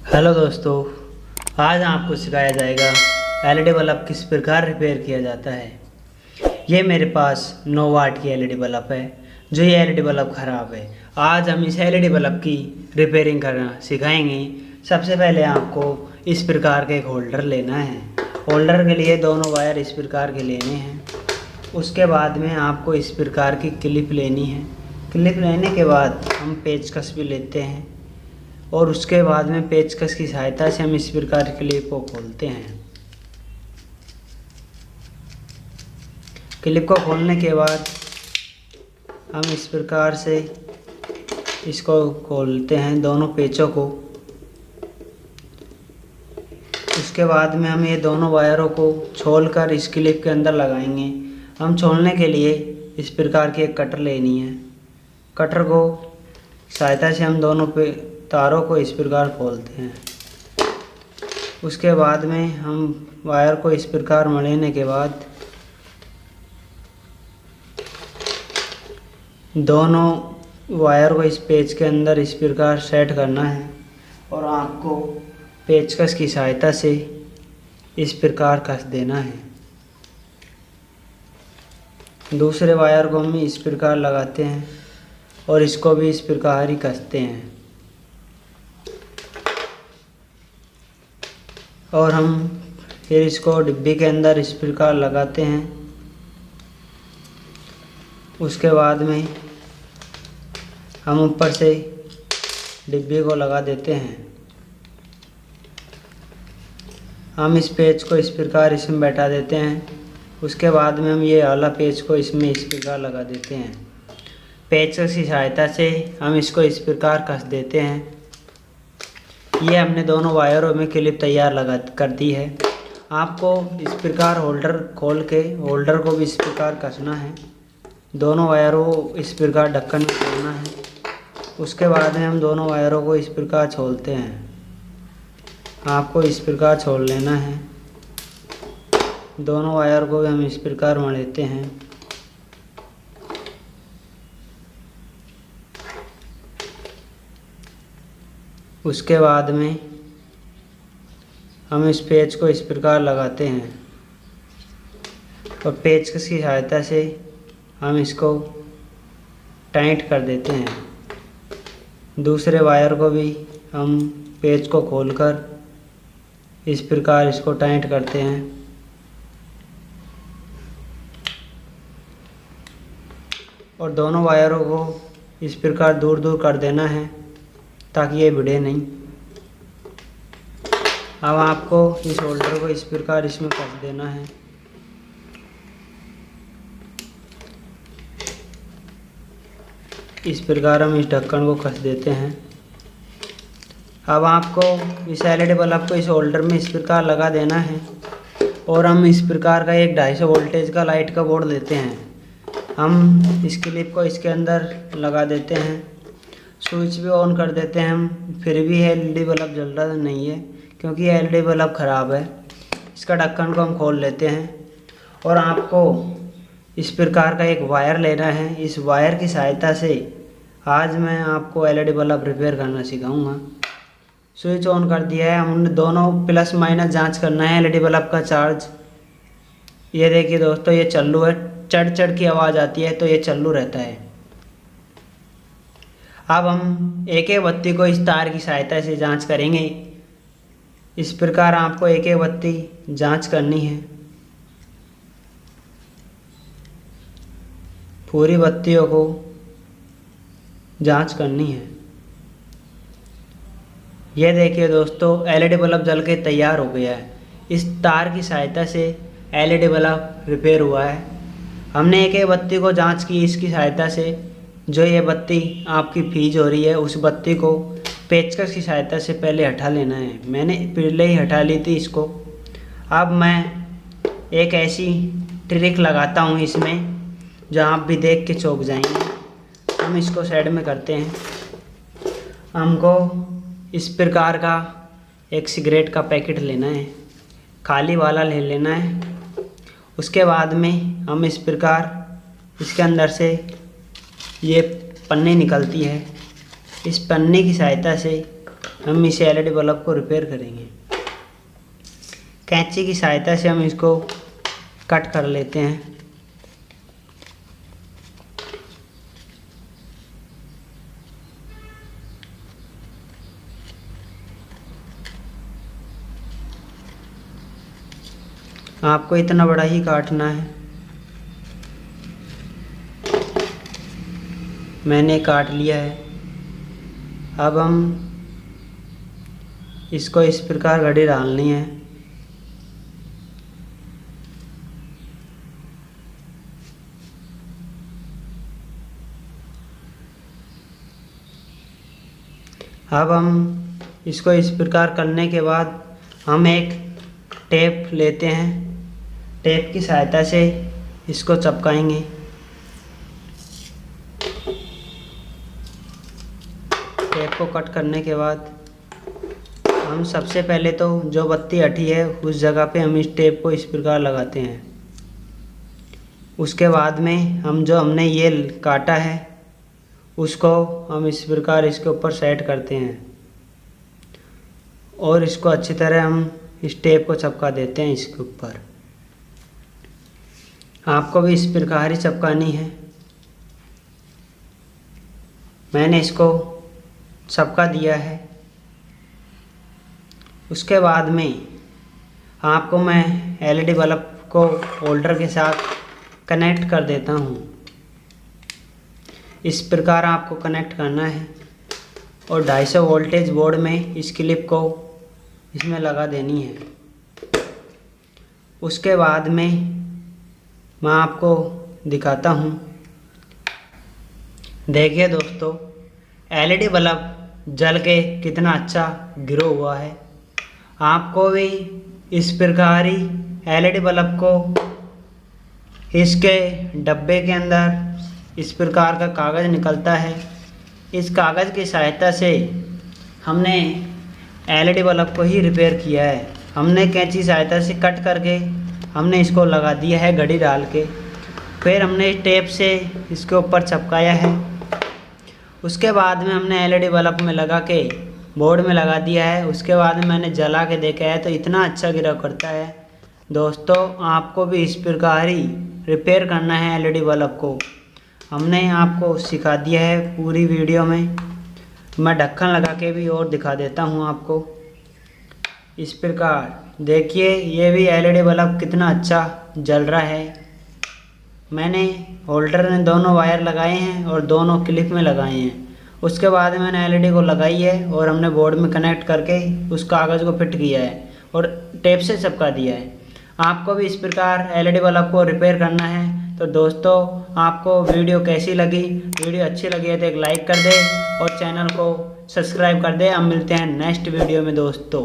Hello दोस्तों, आज आपको सिखाया जाएगा एलईडी बल्ब किस प्रकार रिपेयर किया जाता है। ये मेरे पास 9 वाट की एलईडी बल्ब है। जो ये एलईडी बल्ब ख़राब है, आज हम इस एलईडी बल्ब की रिपेयरिंग करना सिखाएंगे। सबसे पहले आपको इस प्रकार का एक होल्डर लेना है। होल्डर के लिए दोनों वायर इस प्रकार के लेने हैं। उसके बाद में आपको इस प्रकार की क्लिप लेनी है। क्लिप लेने के बाद हम पेचकस भी लेते हैं और उसके बाद में पेचकस की सहायता से हम इस प्रकार क्लिप को खोलते हैं। क्लिप को खोलने के बाद हम इस प्रकार से इसको खोलते हैं, दोनों पेचों को। उसके बाद में हम ये दोनों वायरों को छोलकर इस क्लिप के अंदर लगाएंगे। हम छोलने के लिए इस प्रकार की एक कटर लेनी है। कटर को सहायता से हम दोनों पे तारों को इस प्रकार खोलते हैं। उसके बाद में हम वायर को इस प्रकार मढ़ने के बाद दोनों वायर को इस पेच के अंदर इस प्रकार सेट करना है और आपको पेचकस की सहायता से इस प्रकार कस देना है। दूसरे वायर को हम इस प्रकार लगाते हैं और इसको भी इस प्रकार ही कसते हैं और हम फिर इसको डिब्बी के अंदर इस प्रकार लगाते हैं। उसके बाद में हम ऊपर से डिब्बी को लगा देते हैं। हम इस पेच को इस प्रकार इसमें बैठा देते हैं। उसके बाद में हम ये वाला पेच को इसमें इस प्रकार लगा देते हैं। पेच की सहायता से हम इसको इस प्रकार कस देते हैं। ये हमने दोनों वायरों में क्लिप तैयार कर दी है। आपको इस प्रकार होल्डर खोल के होल्डर को भी इस प्रकार कसना है। दोनों वायरों को इस प्रकार ढक्कन में खोलना है। उसके बाद में हम दोनों वायरों को इस प्रकार छोलते हैं। आपको इस प्रकार छोल लेना है। दोनों वायर को भी हम इस प्रकार मढ़ते हैं। उसके बाद में हम इस पेच को इस प्रकार लगाते हैं और पेच की सहायता से हम इसको टाइट कर देते हैं। दूसरे वायर को भी हम पेच को खोलकर इस प्रकार इसको टाइट करते हैं और दोनों वायरों को इस प्रकार दूर दूर कर देना है ताकि ये भिड़े नहीं। अब आपको इस होल्डर को इस प्रकार इसमें कस देना है। इस प्रकार हम इस ढक्कन को कस देते हैं। अब आपको इस एलईडी बल्ब को इस होल्डर में इस प्रकार लगा देना है और हम इस प्रकार का एक 250 वोल्टेज का लाइट का बोर्ड लेते हैं। हम इस क्लिप को इसके अंदर लगा देते हैं, स्विच भी ऑन कर देते हैं हम। फिर भी एलईडी बल्ब जल रहा नहीं है क्योंकि एलईडी बल्ब ख़राब है। इसका ढक्कन को हम खोल लेते हैं और आपको इस प्रकार का एक वायर लेना है। इस वायर की सहायता से आज मैं आपको एलईडी बल्ब रिपेयर करना सिखाऊंगा। स्विच ऑन कर दिया है। हमने दोनों प्लस माइनस जांच करना है एलईडी बल्ब का चार्ज। ये देखिए दोस्तों, ये चालू है। चढ़ चढ़ की आवाज़ आती है तो ये चालू रहता है। अब हम एक एक बत्ती को इस तार की सहायता से जांच करेंगे। इस प्रकार आपको एक एक बत्ती जांच करनी है। पूरी बत्तियों को जांच करनी है। यह देखिए दोस्तों, एलईडी बल्ब जल के तैयार हो गया है। इस तार की सहायता से एलईडी बल्ब रिपेयर हुआ है। हमने एक एक बत्ती को जांच की इसकी सहायता से। जो ये बत्ती आपकी फ्यूज हो रही है उस बत्ती को पेचकस की सहायता से पहले हटा लेना है। मैंने पहले ही हटा ली थी इसको। अब मैं एक ऐसी ट्रिक लगाता हूँ इसमें जो आप भी देख के चौंक जाएंगे। हम इसको साइड में करते हैं। हमको इस प्रकार का एक सिगरेट का पैकेट लेना है, खाली वाला ले लेना है। उसके बाद में हम इस प्रकार इसके अंदर से ये पन्नी निकलती है। इस पन्नी की सहायता से हम इस एलईडी बल्ब को रिपेयर करेंगे। कैंची की सहायता से हम इसको कट कर लेते हैं। आपको इतना बड़ा ही काटना है। मैंने काट लिया है। अब हम इसको इस प्रकार घड़ी डालनी है। अब हम इसको इस प्रकार करने के बाद हम एक टेप लेते हैं। टेप की सहायता से इसको चिपकाएंगे। टेप को कट करने के बाद हम सबसे पहले तो जो बत्ती अठी है उस जगह पे हम इस टेप को इस प्रकार लगाते हैं। उसके बाद में हम जो हमने ये काटा है उसको हम इस प्रकार इसके ऊपर सेट करते हैं और इसको अच्छी तरह हम इस टेप को चिपका देते हैं इसके ऊपर। आपको भी इस प्रकार ही चिपकानी है। मैंने इसको चिपका दिया है। उसके बाद में आपको मैं एलईडी बल्ब को होल्डर के साथ कनेक्ट कर देता हूँ। इस प्रकार आपको कनेक्ट करना है और 250 वोल्टेज बोर्ड में इस क्लिप को इसमें लगा देनी है। उसके बाद में मैं आपको दिखाता हूँ। देखिए दोस्तों, एलईडी बल्ब जल के कितना अच्छा ग्लो हुआ है। आपको भी इस प्रकार ही एलईडी बल्ब को इसके डब्बे के अंदर इस प्रकार का कागज़ निकलता है। इस कागज़ की सहायता से हमने एलईडी बल्ब को ही रिपेयर किया है। हमने कैंची सहायता से कट करके हमने इसको लगा दिया है घड़ी डाल के। फिर हमने टेप से इसके ऊपर चिपकाया है। उसके बाद में हमने एलईडी बल्ब में लगा के बोर्ड में लगा दिया है। उसके बाद में मैंने जला के देखा है तो इतना अच्छा ग्लो करता है। दोस्तों, आपको भी इस प्रकार ही रिपेयर करना है एलईडी बल्ब को। हमने आपको सिखा दिया है पूरी वीडियो में। मैं ढक्कन लगा के भी और दिखा देता हूँ आपको। इस प्रकार देखिए, ये भी एलईडी बल्ब कितना अच्छा जल रहा है। मैंने होल्डर में दोनों वायर लगाए हैं और दोनों क्लिप में लगाए हैं। उसके बाद मैंने एलईडी को लगाई है और हमने बोर्ड में कनेक्ट करके उस कागज़ को फिट किया है और टेप से चिपका दिया है। आपको भी इस प्रकार एलईडी बल्ब को रिपेयर करना है। तो दोस्तों, आपको वीडियो कैसी लगी? वीडियो अच्छी लगी है तो एक लाइक कर दे और चैनल को सब्सक्राइब कर दे। अब मिलते हैं नेक्स्ट वीडियो में दोस्तों।